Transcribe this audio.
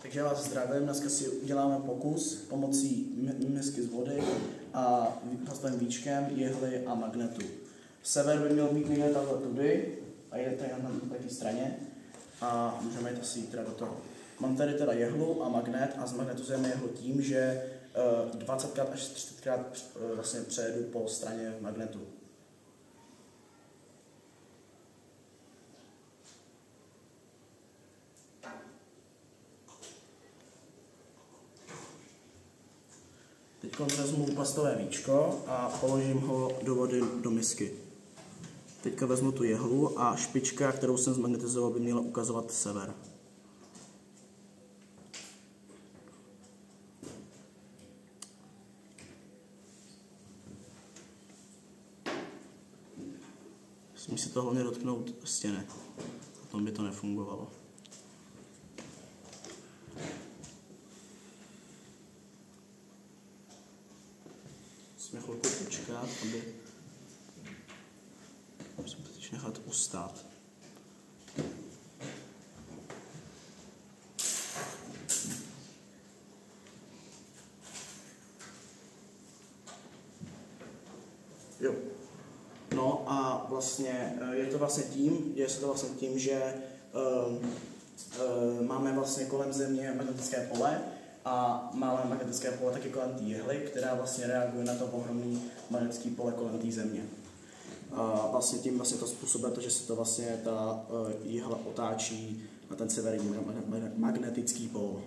Takže já vás zdravím, dneska si uděláme pokus pomocí misky z vody a zastavím víčkem, jehly a magnetu. Sever by měl být někde takhle tudy a je tady na té straně a můžeme jít asi teda do toho. Mám tady teda jehlu a magnet a zmagnetizujeme jehlu tím, že 20krát až 30krát vlastně přejedu po straně magnetu. Teď vezmu plastové víčko a položím ho do vody do misky. Teďka vezmu tu jehlu a špička, kterou jsem zmagnetizoval, by měla ukazovat sever. Musím si to hlavně dotknout stěny, potom by to nefungovalo. Musíme chvilku počkat, aby musím teď nechat ustát. Jo. No a vlastně je to vlastně tím, že máme vlastně kolem Země magnetické pole a máme magnetické pole taky kolem té jehly, která vlastně reaguje na to ohromné magnetické pole kolem té Země. A vlastně tím to způsobuje to, že se to vlastně ta jehla otáčí na ten severní magnetický pól.